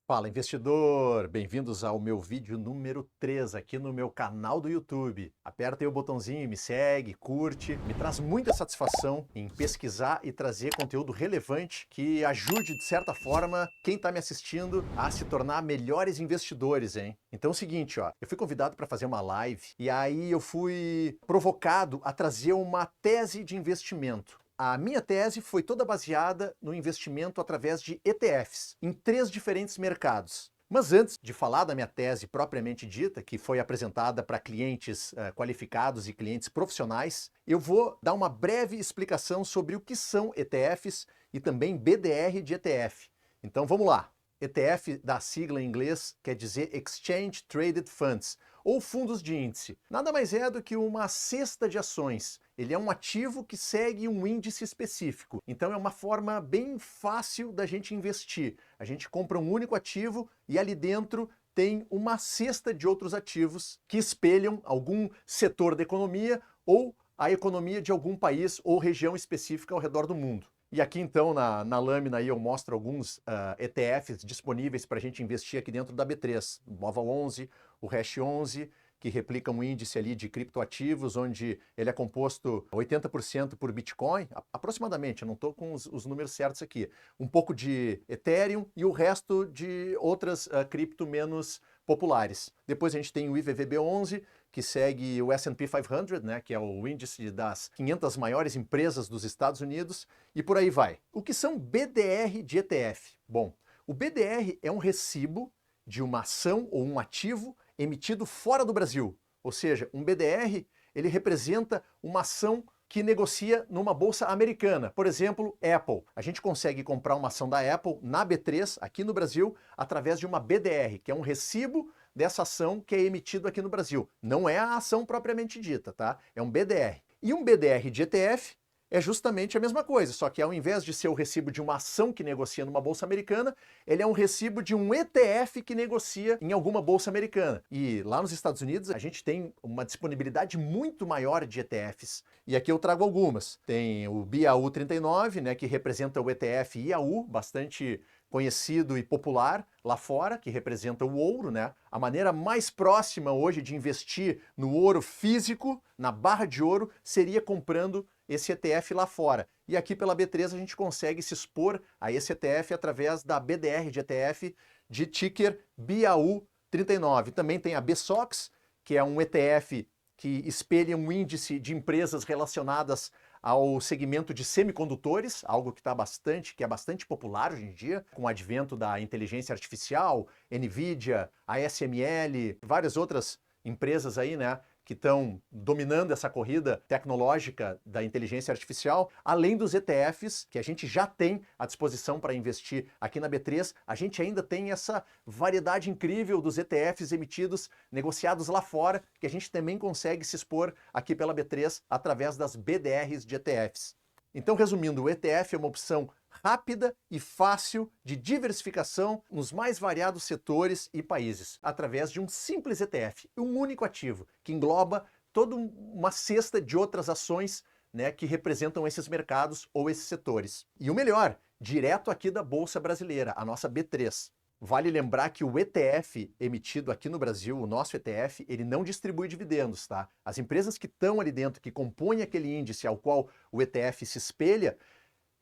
Fala, investidor! Bem-vindos ao meu vídeo número 3 aqui no meu canal do YouTube. Aperta aí o botãozinho, me segue, curte. Me traz muita satisfação em pesquisar e trazer conteúdo relevante que ajude, de certa forma, quem está me assistindo a se tornar melhores investidores, hein? Então é o seguinte, ó, eu fui convidado para fazer uma live e aí eu fui provocado a trazer uma tese de investimento. A minha tese foi toda baseada no investimento através de ETFs, em 3 diferentes mercados. Mas antes de falar da minha tese propriamente dita, que foi apresentada para clientes qualificados e clientes profissionais, eu vou dar uma breve explicação sobre o que são ETFs e também BDR de ETF. Então vamos lá. ETF, da sigla em inglês, quer dizer Exchange Traded Funds, ou fundos de índice. Nada mais é do que uma cesta de ações. Ele é um ativo que segue um índice específico. Então é uma forma bem fácil da gente investir. A gente compra um único ativo e ali dentro tem uma cesta de outros ativos que espelham algum setor da economia ou a economia de algum país ou região específica ao redor do mundo. E aqui então na lâmina aí eu mostro alguns ETFs disponíveis para a gente investir aqui dentro da B3. O BOVA11, o Hash11, que replica um índice ali de criptoativos, onde ele é composto 80% por Bitcoin, aproximadamente, eu não estou com os números certos aqui, um pouco de Ethereum e o resto de outras cripto menos populares. Depois a gente tem o IVVB11, que segue o S&P 500, né, que é o índice das 500 maiores empresas dos Estados Unidos, e por aí vai. O que são BDR de ETF? Bom, o BDR é um recibo de uma ação ou um ativo emitido fora do Brasil. Ou seja, um BDR, ele representa uma ação que negocia numa bolsa americana. Por exemplo, Apple. A gente consegue comprar uma ação da Apple na B3, aqui no Brasil, através de uma BDR, que é um recibo dessa ação que é emitido aqui no Brasil. Não é a ação propriamente dita, tá? É um BDR. E um BDR de ETF é justamente a mesma coisa, só que ao invés de ser o recibo de uma ação que negocia numa bolsa americana, ele é um recibo de um ETF que negocia em alguma bolsa americana. E lá nos Estados Unidos a gente tem uma disponibilidade muito maior de ETFs. E aqui eu trago algumas. Tem o BAU39, né, que representa o ETF IAU, bastante conhecido e popular lá fora, que representa o ouro, né? A maneira mais próxima hoje de investir no ouro físico, na barra de ouro, seria comprando esse ETF lá fora. E aqui pela B3 a gente consegue se expor a esse ETF através da BDR de ETF de ticker BAU39. Também tem a BSOX, que é um ETF que espelha um índice de empresas relacionadas ao segmento de semicondutores, algo que que é bastante popular hoje em dia, com o advento da inteligência artificial, NVIDIA, ASML, várias outras empresas aí, né, que estão dominando essa corrida tecnológica da inteligência artificial, além dos ETFs, que a gente já tem à disposição para investir aqui na B3, a gente ainda tem essa variedade incrível dos ETFs emitidos, negociados lá fora, que a gente também consegue se expor aqui pela B3 através das BDRs de ETFs. Então, resumindo, o ETF é uma opção rápida e fácil de diversificação nos mais variados setores e países, através de um simples ETF, um único ativo, que engloba toda uma cesta de outras ações, né, que representam esses mercados ou esses setores. E o melhor, direto aqui da Bolsa Brasileira, a nossa B3. Vale lembrar que o ETF emitido aqui no Brasil, o nosso ETF, ele não distribui dividendos, tá? As empresas que estão ali dentro, que compõem aquele índice ao qual o ETF se espelha,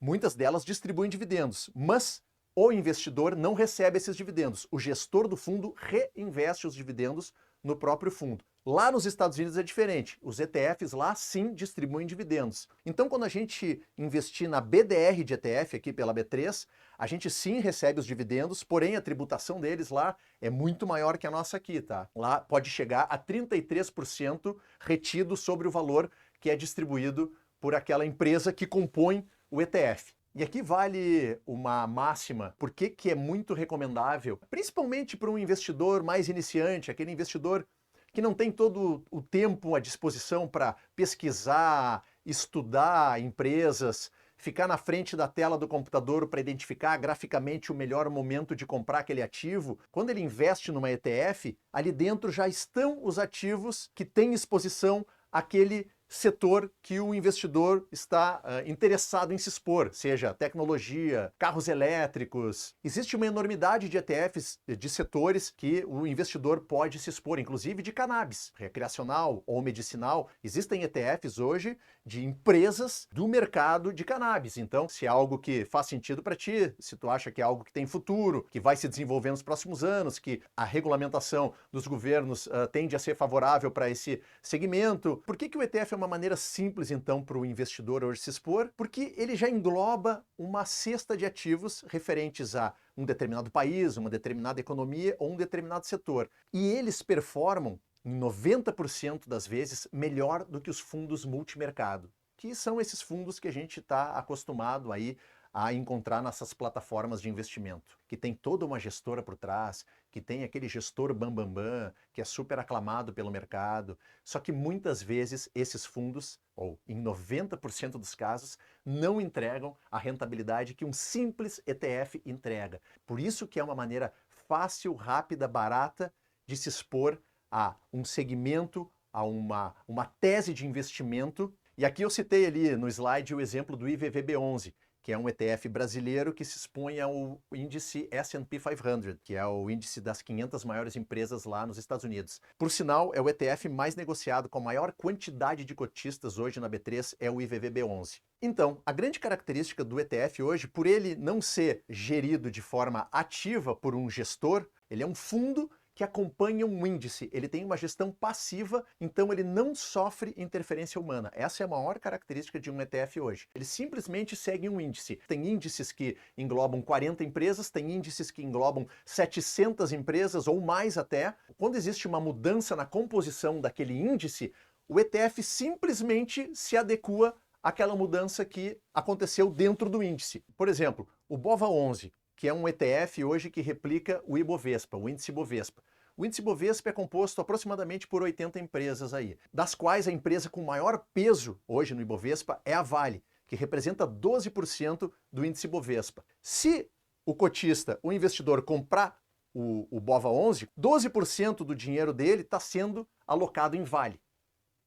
muitas delas distribuem dividendos, mas o investidor não recebe esses dividendos. O gestor do fundo reinveste os dividendos no próprio fundo. Lá nos Estados Unidos é diferente. Os ETFs lá sim distribuem dividendos. Então, quando a gente investir na BDR de ETF aqui pela B3, a gente sim recebe os dividendos, porém a tributação deles lá é muito maior que a nossa aqui, tá? Lá pode chegar a 33% retido sobre o valor que é distribuído por aquela empresa que compõe o ETF. E aqui vale uma máxima, por que é muito recomendável, principalmente para um investidor mais iniciante, aquele investidor que não tem todo o tempo à disposição para pesquisar, estudar empresas, ficar na frente da tela do computador para identificar graficamente o melhor momento de comprar aquele ativo. Quando ele investe numa ETF, ali dentro já estão os ativos que têm exposição àquele setor que o investidor está interessado em se expor, seja tecnologia, carros elétricos. Existe uma enormidade de ETFs de setores que o investidor pode se expor, inclusive de cannabis, recreacional ou medicinal. Existem ETFs hoje de empresas do mercado de cannabis. Então, se é algo que faz sentido para ti, se tu acha que é algo que tem futuro, que vai se desenvolver nos próximos anos, que a regulamentação dos governos tende a ser favorável para esse segmento, por que o ETF é uma maneira simples, então, para o investidor hoje se expor? Porque ele já engloba uma cesta de ativos referentes a um determinado país, uma determinada economia ou um determinado setor. E eles performam, em 90% das vezes, melhor do que os fundos multimercado, que são esses fundos que a gente está acostumado aí a encontrar nessas plataformas de investimento, que tem toda uma gestora por trás, que tem aquele gestor bambambam, que é super aclamado pelo mercado. Só que muitas vezes esses fundos, ou em 90% dos casos, não entregam a rentabilidade que um simples ETF entrega. Por isso que é uma maneira fácil, rápida, barata de se expor a um segmento, a uma tese de investimento. E aqui eu citei ali no slide o exemplo do IVVB11, que é um ETF brasileiro que se expõe ao índice S&P 500, que é o índice das 500 maiores empresas lá nos Estados Unidos. Por sinal, é o ETF mais negociado, com a maior quantidade de cotistas hoje na B3, é o IVVB11. Então, a grande característica do ETF hoje, por ele não ser gerido de forma ativa por um gestor, ele é um fundo que acompanha um índice, ele tem uma gestão passiva, então ele não sofre interferência humana. Essa é a maior característica de um ETF hoje. Ele simplesmente segue um índice. Tem índices que englobam 40 empresas, tem índices que englobam 700 empresas ou mais até. Quando existe uma mudança na composição daquele índice, o ETF simplesmente se adequa àquela mudança que aconteceu dentro do índice. Por exemplo, o BOVA11, que é um ETF hoje que replica o Ibovespa, o índice Bovespa. O índice Bovespa é composto aproximadamente por 80 empresas aí, das quais a empresa com maior peso hoje no Ibovespa é a Vale, que representa 12% do índice Bovespa. Se o cotista, o investidor, comprar o BOVA11, 12% do dinheiro dele está sendo alocado em Vale.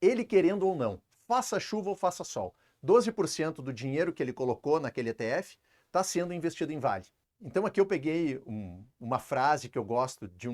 Ele querendo ou não, faça chuva ou faça sol, 12% do dinheiro que ele colocou naquele ETF está sendo investido em Vale. Então aqui eu peguei uma frase que eu gosto de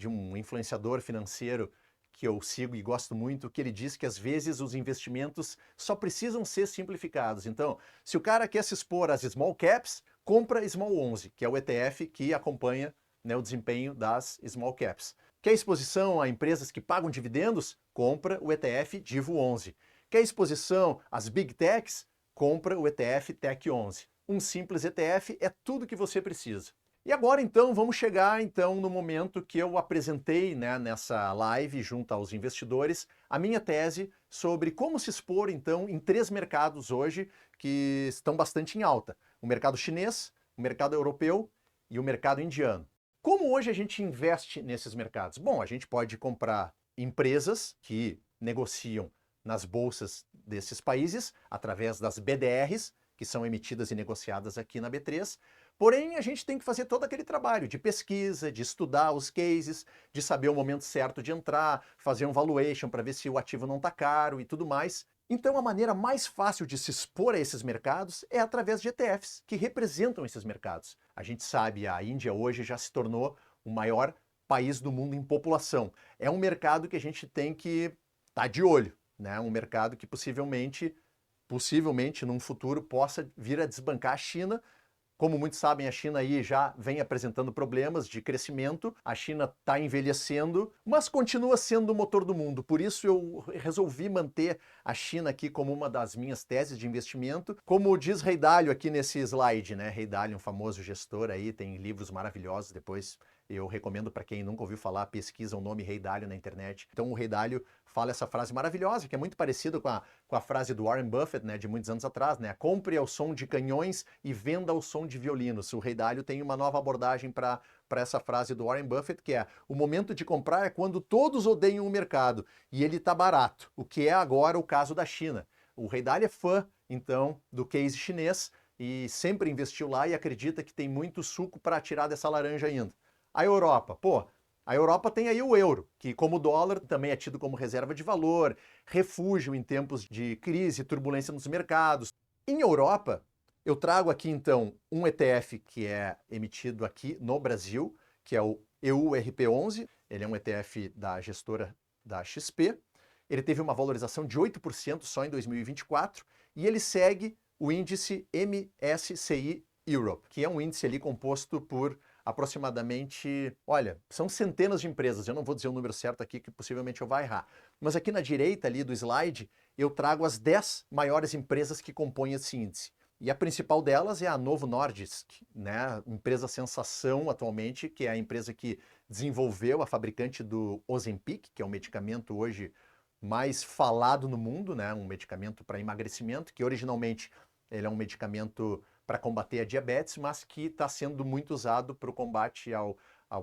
um influenciador financeiro que eu sigo e gosto muito, que ele diz que às vezes os investimentos só precisam ser simplificados. Então, se o cara quer se expor às small caps, compra Small 11, que é o ETF que acompanha, né, o desempenho das small caps. Quer exposição a empresas que pagam dividendos? Compra o ETF Divo 11. Quer exposição às big techs? Compra o ETF Tech 11. Um simples ETF é tudo que você precisa. E agora então vamos chegar no momento que eu apresentei, né, nessa live junto aos investidores a minha tese sobre como se expor então em 3 mercados hoje que estão bastante em alta: o mercado chinês, o mercado europeu e o mercado indiano. Como hoje a gente investe nesses mercados? Bom, a gente pode comprar empresas que negociam nas bolsas desses países através das BDRs, que são emitidas e negociadas aqui na B3, porém a gente tem que fazer todo aquele trabalho de pesquisa, de estudar os cases, de saber o momento certo de entrar, fazer um valuation para ver se o ativo não está caro e tudo mais. Então a maneira mais fácil de se expor a esses mercados é através de ETFs, que representam esses mercados. A gente sabe, a Índia hoje já se tornou o maior país do mundo em população. É um mercado que a gente tem que estar de olho, né? Um mercado que possivelmente num futuro possa vir a desbancar a China. Como muitos sabem, a China aí já vem apresentando problemas de crescimento, a China está envelhecendo, mas continua sendo o motor do mundo. Por isso eu resolvi manter a China aqui como uma das minhas teses de investimento. Como diz Ray Dalio aqui nesse slide, né? Ray Dalio, um famoso gestor aí, tem livros maravilhosos, depois eu recomendo para quem nunca ouviu falar, pesquisa o nome Ray Dalio na internet. Então o Ray Dalio fala essa frase maravilhosa, que é muito parecida com a frase do Warren Buffett, né, de muitos anos atrás, né? Compre ao som de canhões e venda ao som de violinos. O Ray Dalio tem uma nova abordagem para essa frase do Warren Buffett, que é: o momento de comprar é quando todos odeiam o mercado e ele está barato, o que é agora o caso da China. O Ray Dalio é fã, então, do case chinês e sempre investiu lá e acredita que tem muito suco para tirar dessa laranja ainda. A Europa, pô, A Europa tem aí o euro, que como dólar também é tido como reserva de valor, refúgio em tempos de crise, turbulência nos mercados. Em Europa, eu trago aqui então um ETF que é emitido aqui no Brasil, que é o EURP11. Ele é um ETF da gestora da XP. Ele teve uma valorização de 8% só em 2024 e ele segue o índice MSCI Europe, que é um índice ali composto por aproximadamente, olha, são centenas de empresas, eu não vou dizer o número certo aqui que possivelmente eu vá errar, mas aqui na direita ali do slide eu trago as 10 maiores empresas que compõem esse índice. E a principal delas é a Novo Nordisk, né? Empresa sensação atualmente, que é a empresa que desenvolveu, a fabricante do Ozempic, que é um medicamento hoje mais falado no mundo, né? Um medicamento para emagrecimento, que originalmente ele é um medicamento para combater a diabetes, mas que está sendo muito usado para o combate ao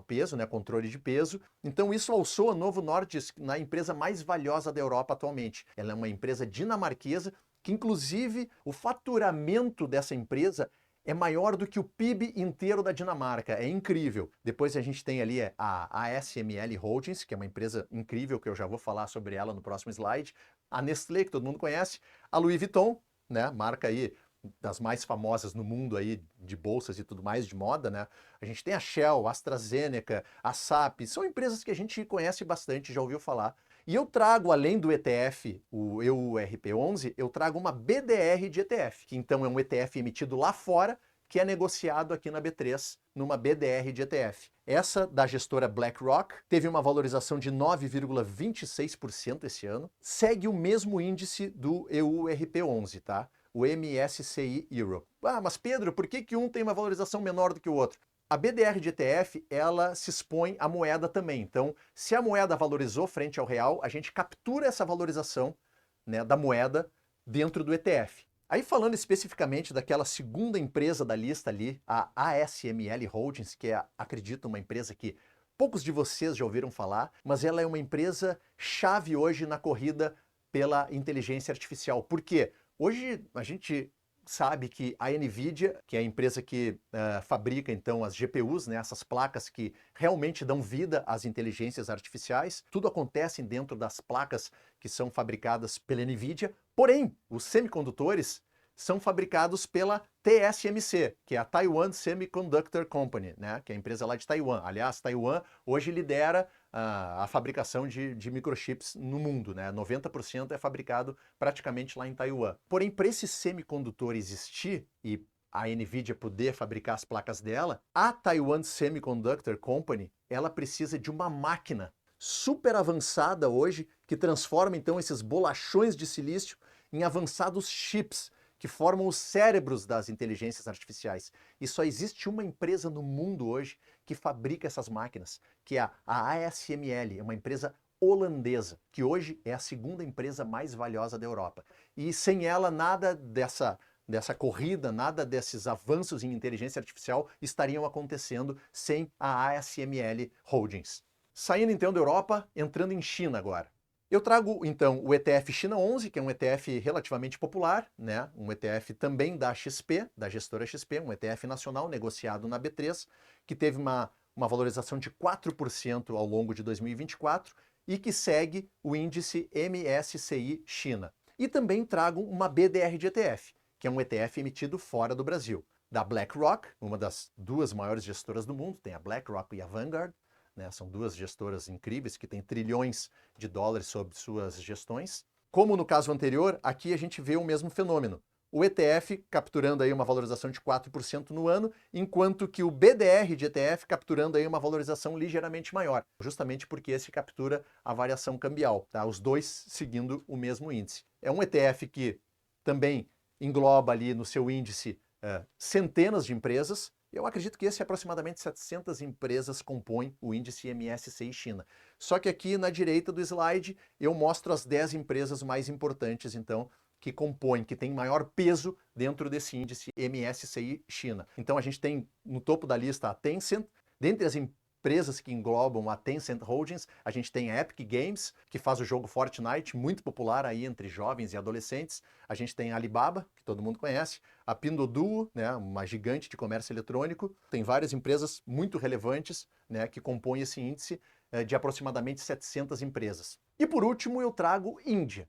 peso, né, controle de peso. Então isso alçou a Novo Nordisk na empresa mais valiosa da Europa atualmente. Ela é uma empresa dinamarquesa que, inclusive, o faturamento dessa empresa é maior do que o PIB inteiro da Dinamarca. É incrível. Depois a gente tem ali a ASML Holdings, que é uma empresa incrível, que eu já vou falar sobre ela no próximo slide. A Nestlé, que todo mundo conhece. A Louis Vuitton, né, marca aí das mais famosas no mundo aí de bolsas e tudo mais de moda, né? A gente tem a Shell, a AstraZeneca, a SAP, são empresas que a gente conhece bastante, já ouviu falar. E eu trago, além do ETF, o EURP11, eu trago uma BDR de ETF, que então é um ETF emitido lá fora, que é negociado aqui na B3, numa BDR de ETF. Essa da gestora BlackRock teve uma valorização de 9,26% esse ano, segue o mesmo índice do EURP11, tá? O MSCI Europe. Ah, mas Pedro, por que um tem uma valorização menor do que o outro? A BDR de ETF, ela se expõe à moeda também. Então, se a moeda valorizou frente ao real, a gente captura essa valorização, né, da moeda dentro do ETF. Aí falando especificamente daquela segunda empresa da lista ali, a ASML Holdings, que é, acredito, uma empresa que poucos de vocês já ouviram falar, mas ela é uma empresa chave hoje na corrida pela inteligência artificial. Por quê? Hoje a gente sabe que a NVIDIA, que é a empresa que fabrica então as GPUs, né, essas placas que realmente dão vida às inteligências artificiais, tudo acontece dentro das placas que são fabricadas pela NVIDIA, porém, os semicondutores são fabricados pela TSMC, que é a Taiwan Semiconductor Company, né, que é a empresa lá de Taiwan. Aliás, Taiwan hoje lidera a fabricação de microchips no mundo, né? 90% é fabricado praticamente lá em Taiwan. Porém, para esse semicondutor existir e a NVIDIA poder fabricar as placas dela, a Taiwan Semiconductor Company, ela precisa de uma máquina super avançada hoje que transforma então esses bolachões de silício em avançados chips que formam os cérebros das inteligências artificiais. E só existe uma empresa no mundo hoje que fabrica essas máquinas, que é a ASML, é uma empresa holandesa, que hoje é a segunda empresa mais valiosa da Europa. E sem ela, nada dessa corrida, nada desses avanços em inteligência artificial estariam acontecendo sem a ASML Holdings. Saindo então da Europa, entrando em China agora. Eu trago então o ETF China 11, que é um ETF relativamente popular, né? Um ETF também da XP, da gestora XP, um ETF nacional negociado na B3, que teve uma valorização de 4% ao longo de 2024 e que segue o índice MSCI China. E também trago uma BDR de ETF, que é um ETF emitido fora do Brasil, da BlackRock, uma das duas maiores gestoras do mundo, tem a BlackRock e a Vanguard, né, são duas gestoras incríveis que têm trilhões de dólares sob suas gestões. Como no caso anterior, aqui a gente vê o mesmo fenômeno. O ETF capturando aí uma valorização de 4% no ano, enquanto que o BDR de ETF capturando aí uma valorização ligeiramente maior, justamente porque esse captura a variação cambial, tá? Os dois seguindo o mesmo índice. É um ETF que também engloba ali no seu índice centenas de empresas. Eu acredito que esse aproximadamente 700 empresas compõem o índice MSCI China. Só que aqui na direita do slide eu mostro as 10 empresas mais importantes, então, que compõem, que têm maior peso dentro desse índice MSCI China. Então a gente tem no topo da lista a Tencent, dentre as empresas que englobam a Tencent Holdings, a gente tem a Epic Games, que faz o jogo Fortnite, muito popular aí entre jovens e adolescentes. A gente tem a Alibaba, que todo mundo conhece, a Pinduoduo, né, uma gigante de comércio eletrônico. Tem várias empresas muito relevantes, né, que compõem esse índice. de aproximadamente 700 empresas. E por último eu trago Índia,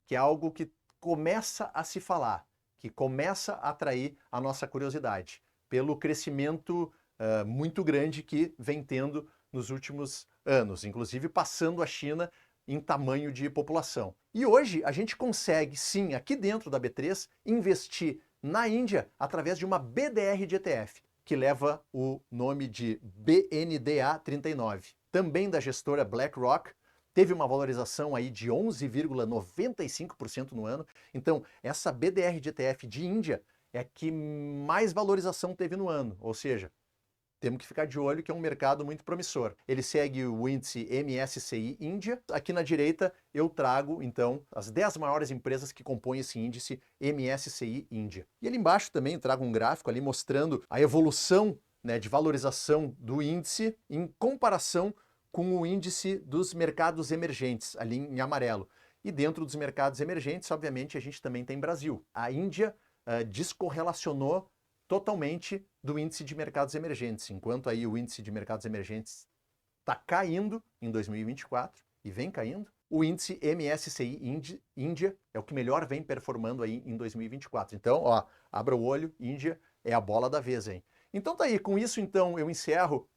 que é algo que começa a se falar, que começa a atrair a nossa curiosidade, pelo crescimento muito grande que vem tendo nos últimos anos, inclusive passando a China em tamanho de população. E hoje a gente consegue, sim, aqui dentro da B3, investir na Índia através de uma BDR de ETF, que leva o nome de BNDA 39. Também da gestora BlackRock, teve uma valorização aí de 11,95% no ano. Então, essa BDR de ETF de Índia é a que mais valorização teve no ano, ou seja, temos que ficar de olho que é um mercado muito promissor. Ele segue o índice MSCI Índia. Aqui na direita eu trago, então, as 10 maiores empresas que compõem esse índice MSCI Índia. E ali embaixo também eu trago um gráfico ali mostrando a evolução, né, de valorização do índice em comparação com o índice dos mercados emergentes, ali em amarelo. E dentro dos mercados emergentes, obviamente, a gente também tem Brasil. A Índia descorrelacionou totalmente do índice de mercados emergentes, enquanto aí o índice de mercados emergentes está caindo em 2024 e vem caindo, o índice MSCI Índia é o que melhor vem performando aí em 2024. Então, ó, abra o olho, Índia é a bola da vez, hein? Então tá aí, com isso então eu encerro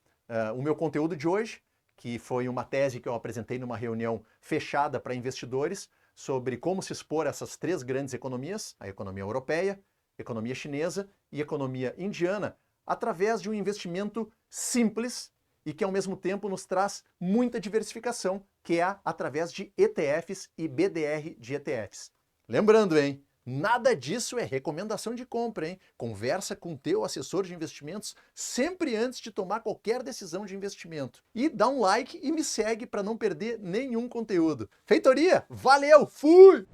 o meu conteúdo de hoje, que foi uma tese que eu apresentei numa reunião fechada para investidores sobre como se expor a essas três grandes economias, a economia europeia, economia chinesa e economia indiana, através de um investimento simples e que ao mesmo tempo nos traz muita diversificação, que é através de ETFs e BDR de ETFs. Lembrando, hein? Nada disso é recomendação de compra, hein? Conversa com teu assessor de investimentos sempre antes de tomar qualquer decisão de investimento. E dá um like e me segue para não perder nenhum conteúdo. Feitoria, valeu, fui!